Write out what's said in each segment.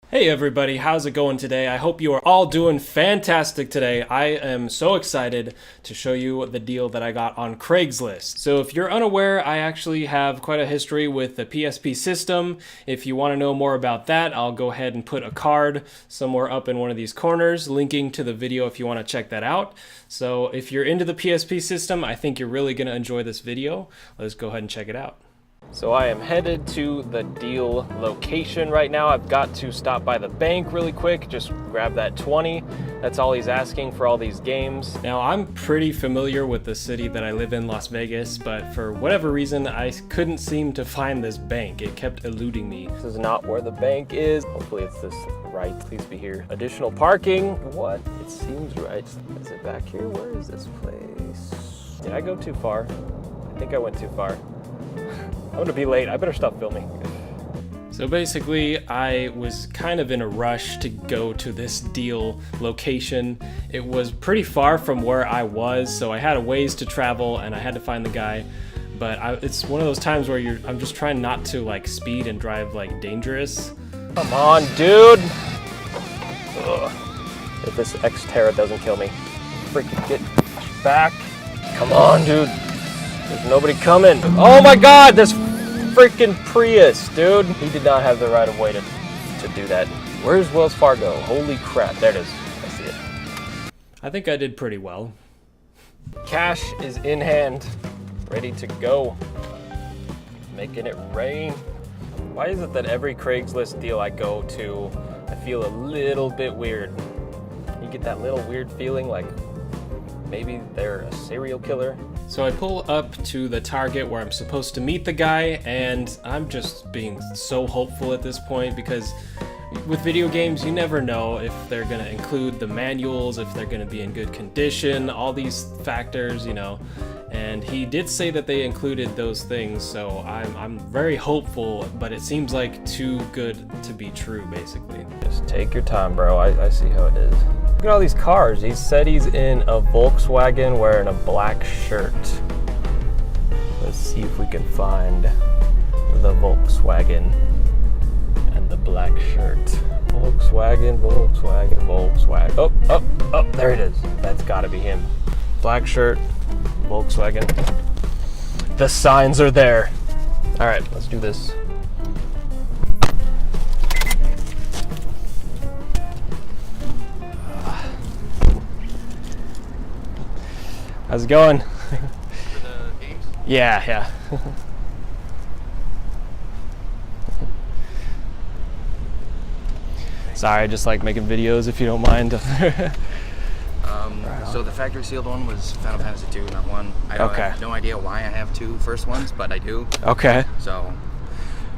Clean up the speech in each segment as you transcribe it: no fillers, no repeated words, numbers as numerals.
Hey everybody, how's it going today? I hope you are all doing fantastic today. I am so excited to show you the deal that I got on Craigslist. So if you're unaware, I actually have quite a history with the PSP system. If you want to know more about that, I'll go ahead and put a card somewhere up in one of these corners linking to the video if you want to check that out. So if you're into the PSP system, I think you're really going to enjoy this video. Let's go ahead and check it out. So I am headed to the deal location right now. I've got to stop by the bank really quick, just grab that 20. That's all he's asking for all these games. Now I'm pretty familiar with the city that I live in, Las Vegas, but for whatever reason, I couldn't seem to find this bank. It kept eluding me. This is not where the bank is. Hopefully it's this right, please be here. Additional parking, what? It seems right. Is it back here? Where is this place? Did I go too far? I think I went too far. I'm gonna be late, I better stop filming. So basically, I was kind of in a rush to go to this deal location. It was pretty far from where I was, so I had a ways to travel and I had to find the guy. But it's one of those times where I'm just trying not to like speed and drive like dangerous. Come on, dude! Ugh. If this Xterra doesn't kill me. Freaking get back. Come on, dude. There's nobody coming. Oh my God, this freaking Prius, dude. He did not have the right of way to do that. Where's Wells Fargo? Holy crap, there it is. I see it. I think I did pretty well. Cash is in hand, ready to go. Making it rain. Why is it that every Craigslist deal I go to, I feel a little bit weird? You get that little weird feeling like maybe they're a serial killer. So I pull up to the Target where I'm supposed to meet the guy, and I'm just being so hopeful at this point because with video games, you never know if they're gonna include the manuals, if they're gonna be in good condition, all these factors, you know. And he did say that they included those things, so I'm very hopeful, but it seems like too good to be true, basically. Just take your time, bro. I see how it is. Look at all these cars. He said he's in a Volkswagen wearing a black shirt. Let's see if we can find the Volkswagen and the black shirt. Volkswagen, Volkswagen, Volkswagen. Oh, there it is. That's gotta be him. Black shirt, Volkswagen. The signs are there. All right, let's do this. How's it going? For the games? Yeah. Sorry, I just like making videos if you don't mind. So the factory sealed one was Final Fantasy 2, not 1. I have no idea why I have 2 first ones, but I do. Okay. So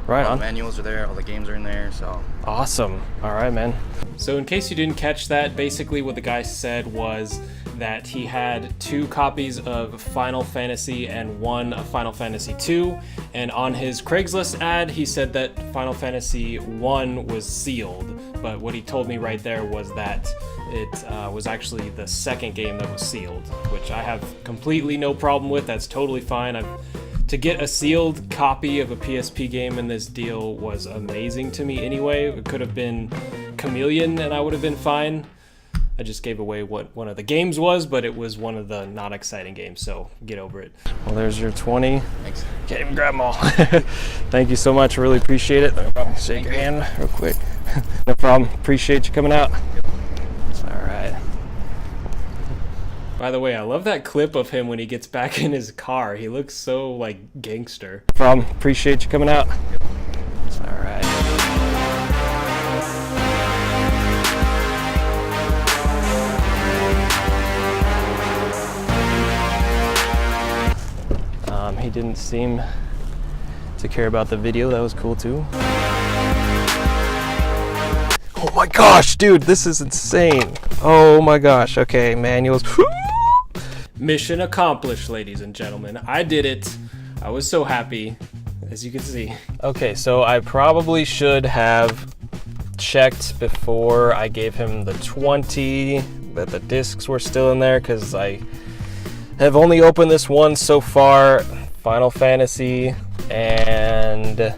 right all on. the manuals are there, all the games are in there, so. Awesome. All right, man. So in case you didn't catch that, basically what the guy said was that he had 2 copies of Final Fantasy and 1 of Final Fantasy 2. And on his Craigslist ad, he said that Final Fantasy 1 was sealed. But what he told me right there was that it was actually the second game that was sealed, which I have completely no problem with. That's totally fine. To get a sealed copy of a PSP game in this deal was amazing to me anyway. It could have been Chameleon and I would have been fine. I just gave away what one of the games was, but it was one of the not exciting games, so get over it. Well, there's your 20. Thanks. Can't even grab them all. Thank you so much, I really appreciate it. No problem. Shake your hand real quick. No problem, appreciate you coming out. All right. By the way, I love that clip of him when he gets back in his car. He looks so like gangster. No problem, appreciate you coming out. All right. He didn't seem to care about the video. That was cool too. Oh my gosh, dude, this is insane. Oh my gosh. Okay, manuals. Mission accomplished, ladies and gentlemen. I did it. I was so happy, as you can see. Okay, so I probably should have checked before I gave him the 20 that the discs were still in there, because I have only opened this one so far. Final Fantasy, and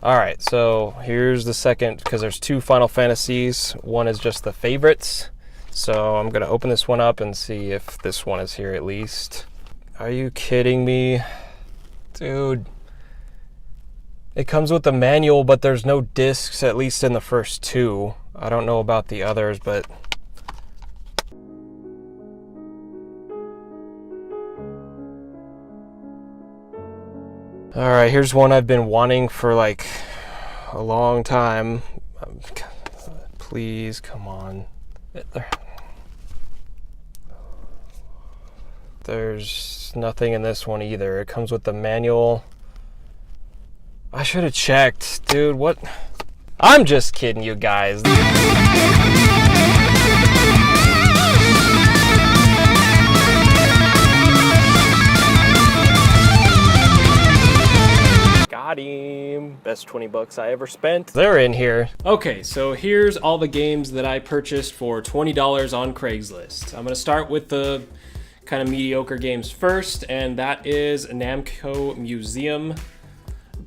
All right, so here's the second, because there's two Final Fantasies. One is just the favorites. So I'm gonna open this one up and see if this one is here at least. Are you kidding me? Dude. It comes with the manual, but there's no discs, at least in the first two. I don't know about the others, but... Alright, here's one I've been wanting for like a long time. Please, come on. There's nothing in this one either. It comes with the manual. I should have checked, dude. What? I'm just kidding, you guys. Got him. Best 20 bucks I ever spent. They're in here. Okay, so here's all the games that I purchased for $20 on Craigslist. I'm gonna start with the kind of mediocre games first, and that is Namco Museum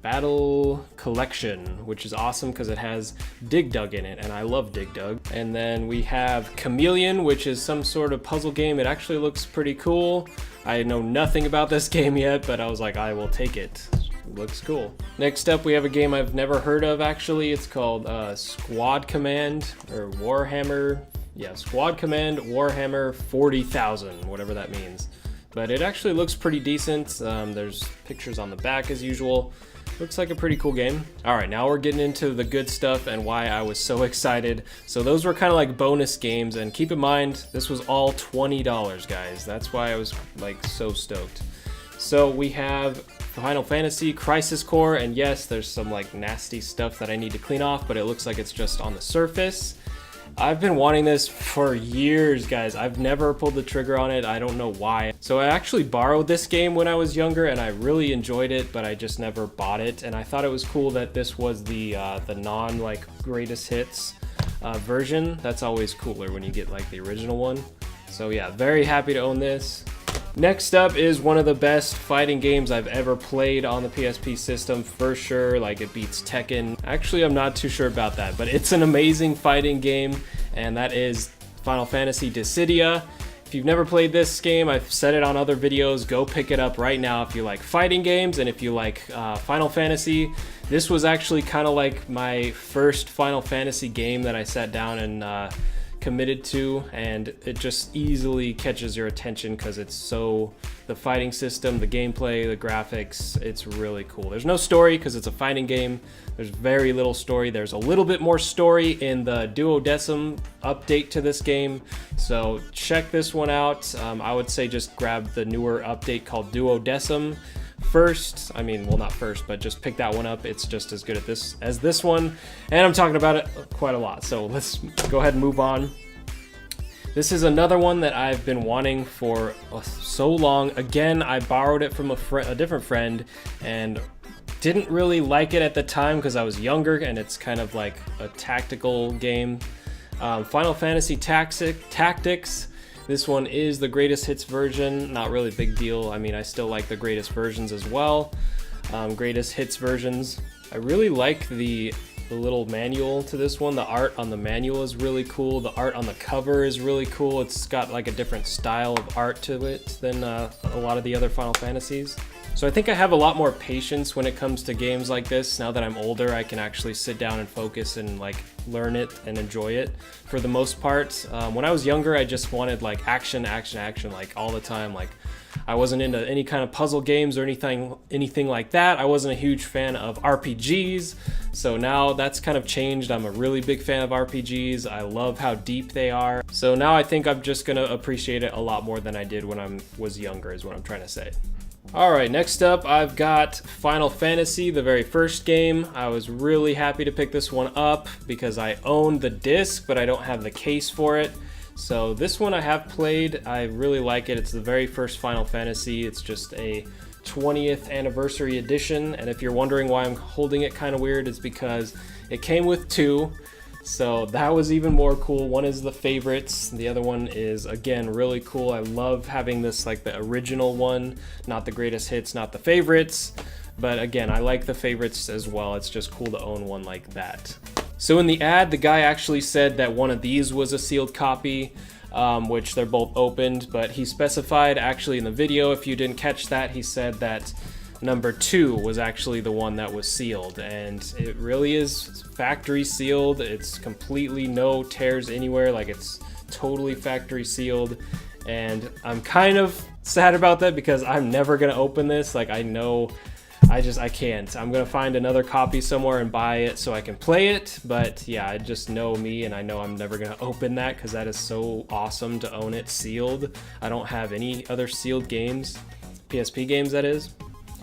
Battle Collection, which is awesome because it has Dig Dug in it, and I love Dig Dug. And then we have Chameleon, which is some sort of puzzle game. It actually looks pretty cool. I know nothing about this game yet, but I was like, I will take it. It looks cool. Next up, we have a game I've never heard of, actually. It's called Squad Command, or Warhammer. Yeah, Squad Command Warhammer 40,000, whatever that means. But it actually looks pretty decent. There's pictures on the back as usual. Looks like a pretty cool game. All right, now we're getting into the good stuff and why I was so excited. So those were kind of like bonus games, and keep in mind, this was all $20, guys. That's why I was like so stoked. So we have Final Fantasy Crisis Core, and yes, there's some like nasty stuff that I need to clean off, but it looks like it's just on the surface. I've been wanting this for years, guys. I've never pulled the trigger on it. I don't know why. So I actually borrowed this game when I was younger, and I really enjoyed it, but I just never bought it. And I thought it was cool that this was the non like greatest hits version. That's always cooler when you get like the original one. So yeah, very happy to own this. Next up is one of the best fighting games I've ever played on the PSP system, for sure. Like, it beats Tekken. Actually, I'm not too sure about that, but it's an amazing fighting game, and that is Final Fantasy Dissidia. If you've never played this game, I've said it on other videos, go pick it up right now if you like fighting games, and if you like Final Fantasy. This was actually kind of like my first Final Fantasy game that I sat down and committed to, and it just easily catches your attention because it's so, the fighting system, the gameplay, the graphics, it's really cool. There's no story because it's a fighting game. There's very little story. There's a little bit more story in the Duodecim update to this game, so check this one out. I would say just grab the newer update called Duodecim first. I mean, well, not first, but just pick that one up. It's just as good at this as this one, and I'm talking about it quite a lot, so let's go ahead and move on. This is another one that I've been wanting for so long. Again, I borrowed it from a different friend and didn't really like it at the time because I was younger, and it's kind of like a tactical game. Final Fantasy Tactics. This one is the greatest hits version. Not really a big deal. I mean, I still like the greatest versions as well. Greatest hits versions. I really like the little manual to this one. The art on the manual is really cool. The art on the cover is really cool. It's got like a different style of art to it than a lot of the other Final Fantasies. So I think I have a lot more patience when it comes to games like this. Now that I'm older, I can actually sit down and focus and like learn it and enjoy it for the most part. When I was younger, I just wanted like action like all the time. Like, I wasn't into any kind of puzzle games or anything like that. I wasn't a huge fan of RPGs. So now that's kind of changed. I'm a really big fan of RPGs. I love how deep they are. So now I think I'm just gonna appreciate it a lot more than I did when I was younger, is what I'm trying to say. Alright, next up I've got Final Fantasy, the very first game. I was really happy to pick this one up because I own the disc, but I don't have the case for it. So this one I have played. I really like it. It's the very first Final Fantasy. It's just a 20th anniversary edition, and if you're wondering why I'm holding it kind of weird, it's because it came with two. So that was even more cool. One is the favorites, the other one is, again, really cool. I love having this, like the original one, not the greatest hits, not the favorites. But again, I like the favorites as well. It's just cool to own one like that. So in the ad, the guy actually said that one of these was a sealed copy, which they're both opened, but he specified actually in the video, if you didn't catch that, he said that number 2 was actually the one that was sealed, and it really is factory sealed. It's completely no tears anywhere, like it's totally factory sealed, and I'm kind of sad about that because I'm never gonna open this. Like, I know I can't. I'm gonna find another copy somewhere and buy it so I can play it, but yeah, I just know me, and I know I'm never gonna open that because that is so awesome to own it sealed. I don't have any other sealed games, PSP games that is.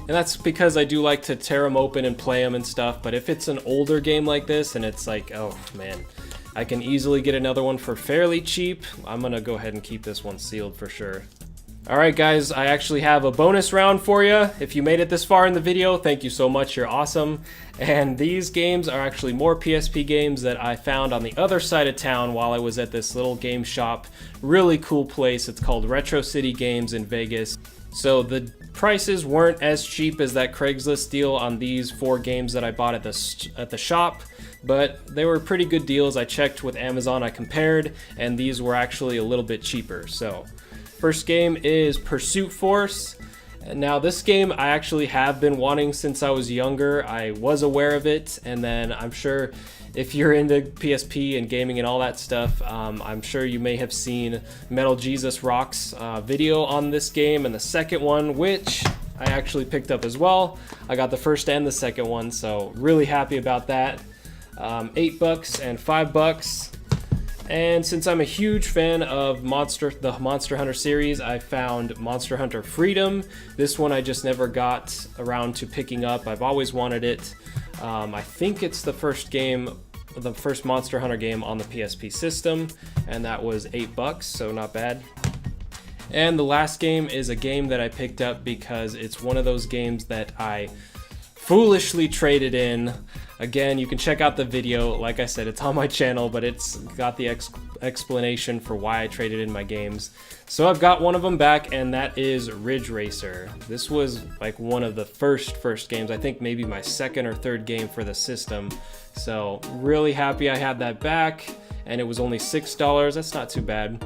And that's because I do like to tear them open and play them and stuff, but if it's an older game like this and it's like, oh man, I can easily get another one for fairly cheap, I'm gonna go ahead and keep this one sealed for sure. Alright guys, I actually have a bonus round for you. If you made it this far in the video, thank you so much, you're awesome. And these games are actually more PSP games that I found on the other side of town while I was at this little game shop. Really cool place, it's called Retro City Games in Vegas. So the prices weren't as cheap as that Craigslist deal on these 4 games that I bought at the shop, but they were pretty good deals. I checked with Amazon, I compared, and these were actually a little bit cheaper. So first game is Pursuit Force. Now this game I actually have been wanting since I was younger. I was aware of it, and then I'm sure if you're into PSP and gaming and all that stuff, I'm sure you may have seen Metal Jesus Rocks video on this game, and the second one, which I actually picked up as well. I got the first and the second one, so really happy about that. $8 and $5. And since I'm a huge fan of the Monster Hunter series, I found Monster Hunter Freedom. This one I just never got around to picking up. I've always wanted it. I think it's the first Monster Hunter game on the PSP system, and that was $8, so not bad. And the last game is a game that I picked up because it's one of those games that I foolishly traded in. Again, you can check out the video. Like I said, it's on my channel, but it's got the explanation for why I traded in my games. So I've got one of them back, and that is Ridge Racer. This was like one of the first games. I think maybe my second or third game for the system. So really happy I had that back, and it was only $6. That's not too bad.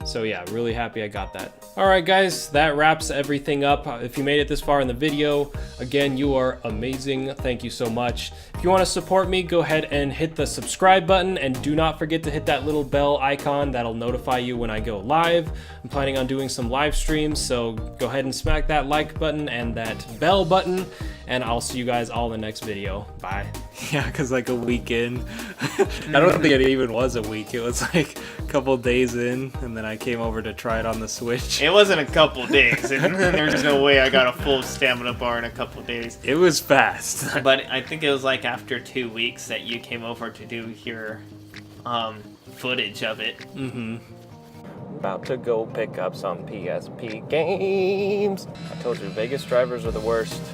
So yeah, really happy I got that. Alright guys, that wraps everything up. If you made it this far in the video, again, you are amazing. Thank you so much. If you want to support me, go ahead and hit the subscribe button, and do not forget to hit that little bell icon. That'll notify you when I go live. I'm planning on doing some live streams, so go ahead and smack that like button and that bell button, and I'll see you guys all in the next video. Bye. Yeah, because like a week in, I don't think it even was a week. It was like a couple days in, and then I came over to try it on the Switch. It wasn't a couple days, and there's no way I got a full stamina bar in a couple days. It was fast. But I think it was like after 2 weeks that you came over to do your footage of it. Mm-hmm. About to go pick up some PSP games. I told you, Vegas drivers are the worst.